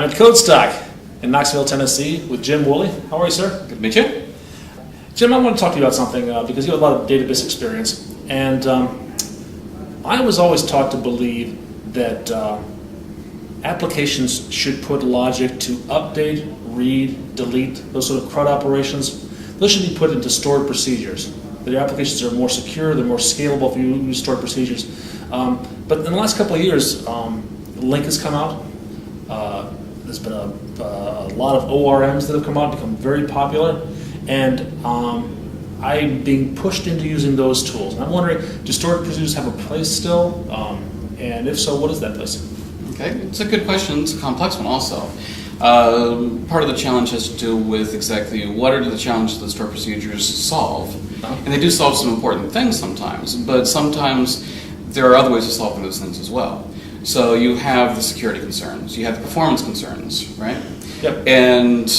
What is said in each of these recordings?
I'm at Codestock in Knoxville, Tennessee with Jim Wooley. How are you, sir? Good to meet you. Jim, I want to talk to you about something because you have a lot of database experience. And I was always taught to believe that applications should put logic to update, read, delete, those sort of CRUD operations. Those should be put into stored procedures. Their applications are more secure, they're more scalable if you use stored procedures. But in the last couple of years, Link has come out. There's been a lot of ORMs that have come out, become very popular, and I'm being pushed into using those tools. And I'm wondering, do stored procedures have a place still? And if so, what is that place? Okay, it's a good question. It's a complex one also. Part of the challenge has to do with exactly what are the challenges that stored procedures solve. And they do solve some important things sometimes, but sometimes there are other ways of solving those things as well. So you have the security concerns, you have the performance concerns, right? Yep. And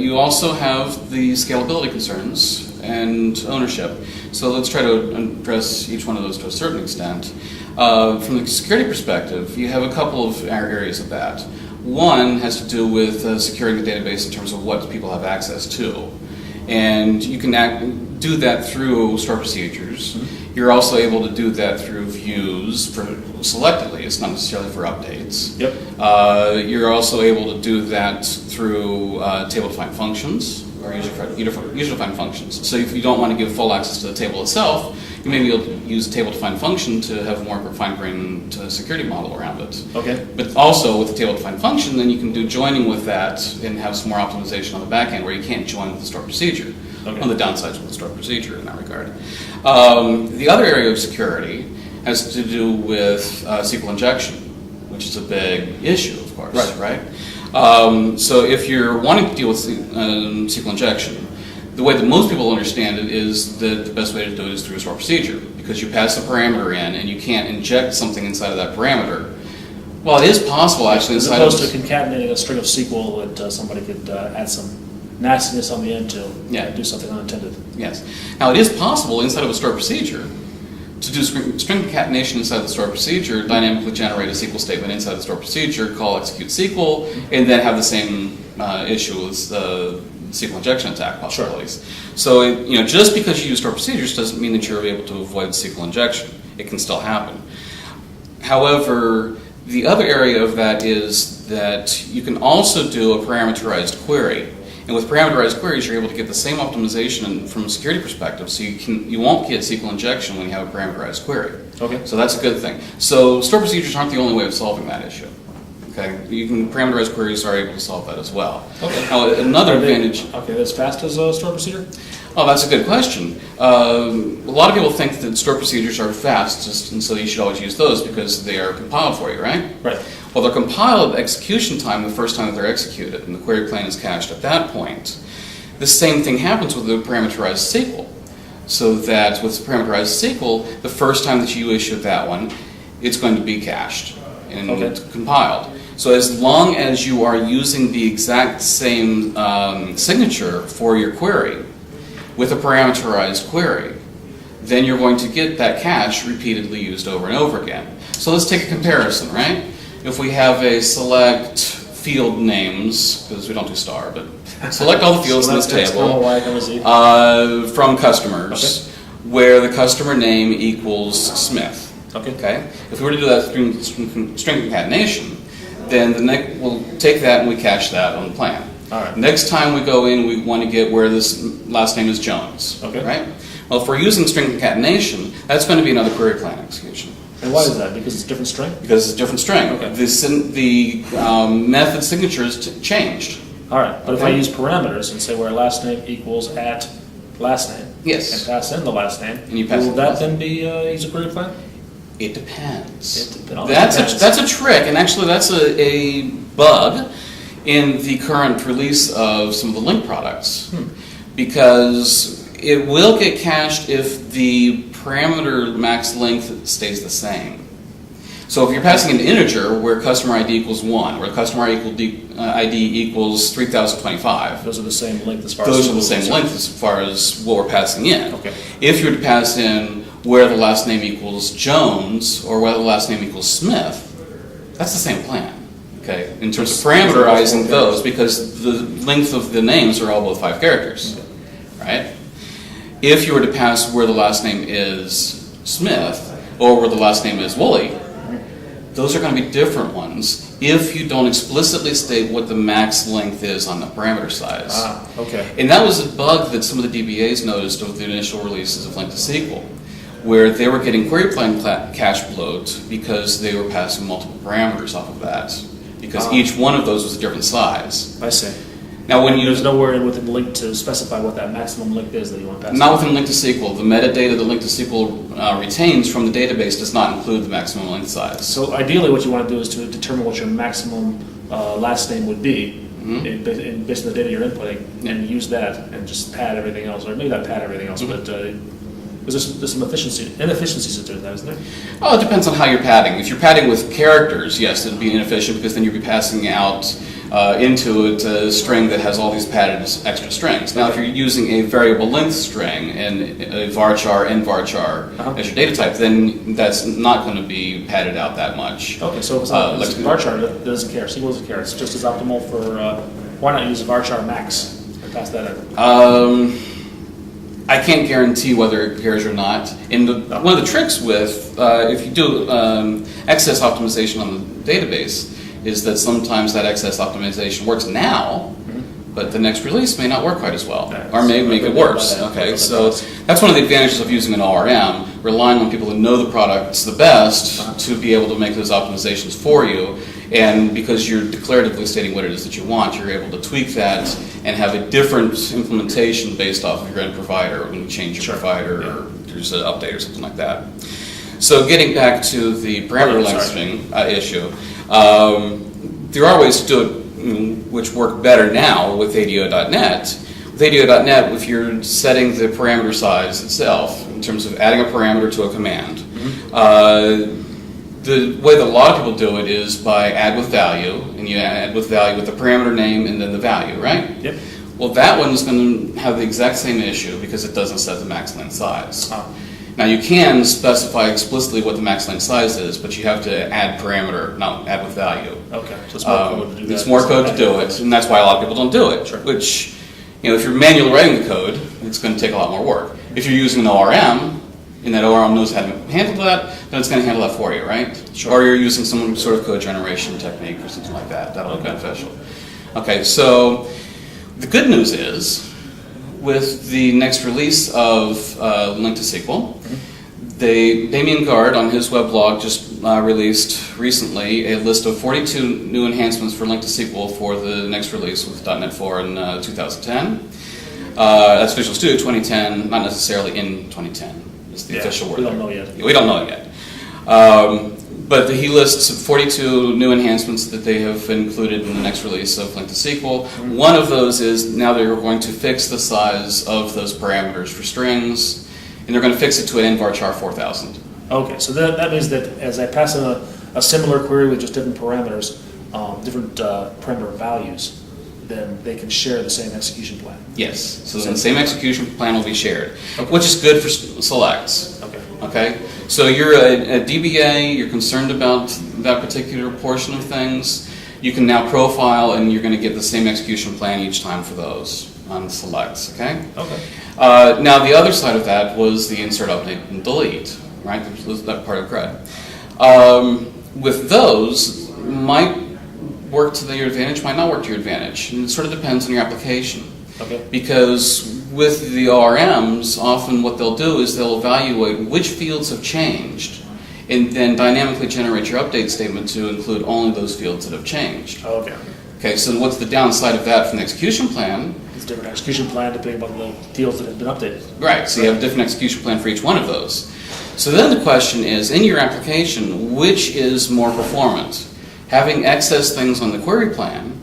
you also have the scalability concerns and ownership. So let's try to address each one of those to a certain extent. From the security perspective, you have a couple of areas of that. One has to do with securing the database in terms of what people have access to. And you can do that through stored procedures. Mm-hmm. You're also able to do that through views selectively. It's not necessarily for updates. Yep. You're also able to do that through table-defined functions or user-defined functions. So if you don't want to give full access to the table itself, you may be able to use a table-defined function to have a more fine-grained security model around it. Okay. But also with the table-defined function, then you can do joining with that and have some more optimization on the back end where you can't join with the stored procedure. Okay. One of the downsides with the stored procedure in that regard. The other area of security has to do with SQL injection, which is a big issue, of course. Right? So if you're wanting to deal with SQL injection, the way that most people understand it is that the best way to do it is through a stored procedure, because you pass a parameter in and you can't inject something inside of that parameter. Well, it is possible actually as inside opposed to concatenating a string of SQL that somebody could add some nastiness on the end to do something unintended. Yes. Now, it is possible inside of a stored procedure to do string concatenation inside the stored procedure, dynamically generate a SQL statement inside the stored procedure, call execute SQL, and then have the same issue with SQL injection attack possibilities. Sure. So, just because you use stored procedures doesn't mean that you're able to avoid SQL injection. It can still happen. However, the other area of that is that you can also do a parameterized query. And with parameterized queries, you're able to get the same optimization from a security perspective, so you won't get SQL injection when you have a parameterized query. Okay. So that's a good thing. So stored procedures aren't the only way of solving that issue. Okay. Parameterized queries are able to solve that as well. Okay. Now, another advantage. Okay, as fast as a stored procedure? Oh, that's a good question. A lot of people think that stored procedures are fast, and so you should always use those because they are compiled for you, right? Right. Well, they're compiled at execution time the first time that they're executed, and the query plane is cached at that point. The same thing happens with the parameterized SQL. So that with parameterized SQL, the first time that you issue that one, it's going to be cached and compiled. So as long as you are using the exact same signature for your query with a parameterized query, then you're going to get that cache repeatedly used over and over again. So let's take a comparison, right? If we have a select field names, because we don't do star, but select all the fields in this table from customers, where the customer name equals Smith. Okay. If we were to do that through string concatenation, then we'll take that and we cache that on the plan. All right. Next time we go in, we want to get where this last name is Jones. Okay. Right? Well, if we're using string concatenation, that's going to be another query plan execution. And why is that? Because it's a different string? Because it's a different string. Okay. The method signature is changed. All right. But if I use parameters and say where last name equals at last name, yes, and pass in the last name, and you pass will that then be use a query plan? It depends. That's a trick, and actually that's a bug in the current release of some of the Link products, because it will get cached if the parameter max length stays the same. So if you're passing an integer where customer ID equals 1, where customer ID equals 3025, those are the same length as far as what we're passing in. Okay. If you're to pass in where the last name equals Jones or where the last name equls Smith, that's the same plan. Okay, in terms of parameterizing those, because the length of the names are all both 5 characters, right? If you were to pass where the last name is Smith or where the last name is Wooley, those are going to be different ones if you don't explicitly state what the max length is on the parameter size. Okay. And that was a bug that some of the DBAs noticed with the initial releases of Link to SQL, where they were getting query plan cache bloat because they were passing multiple parameters off of that, because each one of those was a different size. I see. Now, when there's nowhere within Link to specify what that maximum length is that you want to pass. Not within Link to SQL. The metadata that Link to SQL retains from the database does not include the maximum length size. So ideally, what you want to do is to determine what your maximum last name would be, based on the data you're inputting, and use that and just pad everything else, or maybe not pad everything else, but there's some inefficiencies to doing that, isn't there? Oh, it depends on how you're padding. If you're padding with characters, yes, it'd be inefficient because then you'd be passing out into it a string that has all these padded extra strings. Now, if you're using a variable length string and a varchar and varchar as your data type, then that's not going to be padded out that much. Okay, so if it's not varchar, it doesn't care. SQL doesn't care. It's just as optimal for. Why not use a varchar max and pass that in? I can't guarantee whether it cares or not. And one of the tricks with, if you do excess optimization on the database, is that sometimes that excess optimization works now, but the next release may not work quite as well, or may make it worse. Okay, so that's one of the advantages of using an ORM, relying on people who know the products the best to be able to make those optimizations for you. And because you're declaratively stating what it is that you want, you're able to tweak that and have a different implementation based off of your end provider when you change your provider or there's an update or something like that. So getting back to the parameter lengthening issue, there are ways to do it which work better now with ADO.NET. With ADO.NET, if you're setting the parameter size itself, in terms of adding a parameter to a command, the way that a lot of people do it is by add with value, and you add with value with the parameter name and then the value, right? Yep. Well, that one's going to have the exact same issue because it doesn't set the max length size. Now, you can specify explicitly what the max length size is, but you have to add parameter, not add with value. Okay, so it's more code to do that. It's more code to do it, and that's why a lot of people don't do it. Sure. Which, if you're manually writing the code, it's going to take a lot more work. If you're using an ORM, and that ORM knows how to handle that, then it's going to handle that for you, right? Sure. Or you're using some sort of code generation technique or something like that. That'll be beneficial. Okay, so the good news is, with the next release of Link to SQL, Damien Giard on his weblog just released recently a list of 42 new enhancements for Link to SQL for the next release with .NET 4 in 2010. That's Visual Studio 2010, not necessarily in 2010. Is the official word. We don't know yet. We don't know it yet. But he lists 42 new enhancements that they have included in the next release of Link to SQL. One of those is now they're going to fix the size of those parameters for strings, and they're going to fix it to an nvarchar 4000. Okay, so that means that as I pass in a similar query with just different parameters, different parameter values, then they can share the same execution plan. Yes, so then the same execution plan will be shared, which is good for selects. Okay, so you're a DBA, you're concerned about that particular portion of things, you can now profile and you're going to get the same execution plan each time for those on selects, okay? Now the other side of that was the insert, update, and delete, right? That part of CRUD. With those, might work to your advantage, might not work to your advantage. And it sort of depends on your application. Because with the ORMs, often what they'll do is they'll evaluate which fields have changed and then dynamically generate your update statement to include only those fields that have changed. Okay, so what's the downside of that from the execution plan? It's a different execution plan depending on the fields that have been updated. Right, so you have a different execution plan for each one of those. So then the question is, in your application, which is more performant? Having excess things on the query plan,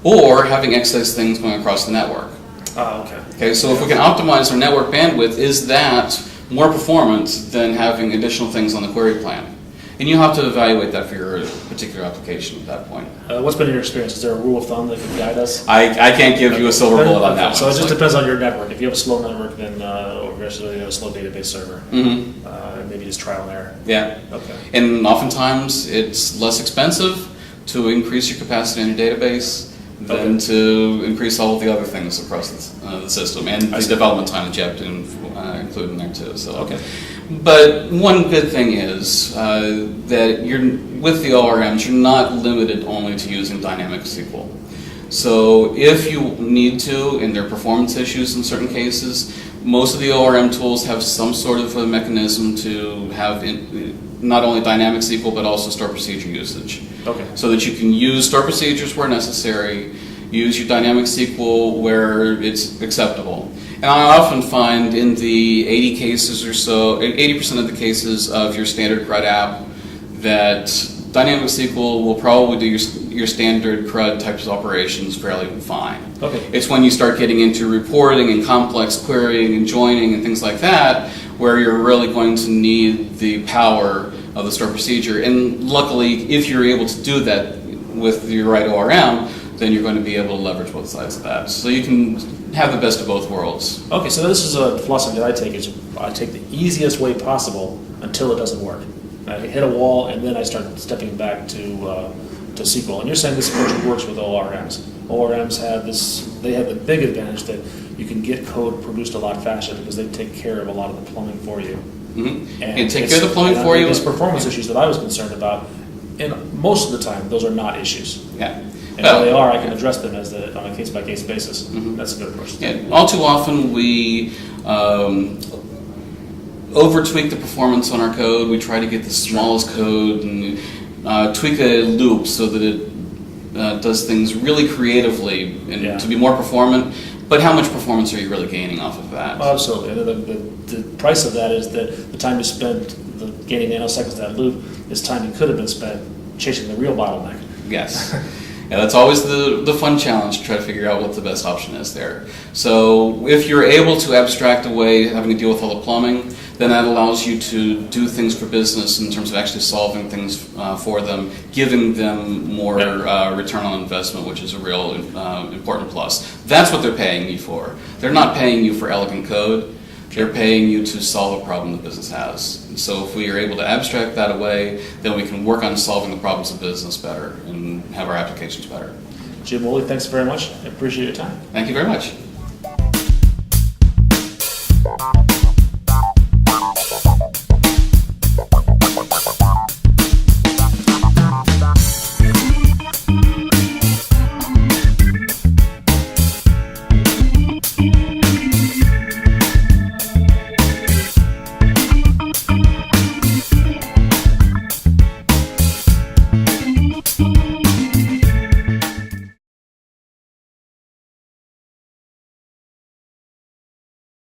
or having excess things going across the network. Okay, so if we can optimize our network bandwidth, is that more performant than having additional things on the query plan? And you have to evaluate that for your particular application at that point. What's been your experience? Is there a rule of thumb that can guide us? I can't give you a silver bullet on that one. So it just depends on your network. If you have a slow network, then or you have a slow database server. Maybe just trial and error. Yeah. And oftentimes it's less expensive, to increase your capacity in your database than to increase all of the other things across the system, and the development time that you have to include in there too. So, but one good thing is that with the ORMs, you're not limited only to using dynamic SQL. So if you need to, and there are performance issues in certain cases, most of the ORM tools have some sort of a mechanism to have not only dynamic SQL but also store procedure usage. So that you can use store procedures where necessary, use your dynamic SQL where it's acceptable. And I often find in the 80 cases or so, 80% of the cases of your standard CRUD app, that dynamic SQL will probably do your standard CRUD types of operations fairly fine. It's when you start getting into reporting and complex querying and joining and things like that where you're really going to need the power of the store procedure. And luckily, if you're able to do that with your right ORM, then you're going to be able to leverage both sides of that. So you can have the best of both worlds. So this is a philosophy that I take, is I take the easiest way possible until it doesn't work. I hit a wall, and then I start stepping back to SQL. And you're saying this approach works with ORMs. ORMs have they have the big advantage that you can get code produced a lot faster because they take care of a lot of the plumbing for you. And take care of the plumbing for you. These performance issues that I was concerned about, and most of the time, those are not issues. And if they are, I can address them on a case-by-case basis. That's a good approach. All too often we over-tweak the performance on our code. We try to get the smallest code and tweak a loop so that it does things really creatively and to be more performant. But how much performance are you really gaining off of that? Absolutely. The price of that is that the time you spent gaining nanoseconds of that loop is time you could have been spent chasing the real bottleneck. Yes. That's always the fun challenge, to try to figure out what the best option is there. So if you're able to abstract away having to deal with all the plumbing, then that allows you to do things for business in terms of actually solving things for them, giving them more return on investment, which is a real important plus. That's what they're paying you for. They're not paying you for elegant code. They're paying you to solve a problem the business has. And so if we are able to abstract that away, then we can work on solving the problems of business better and have our applications better. Jim Wooley, thanks very much. I appreciate your time. Thank you very much.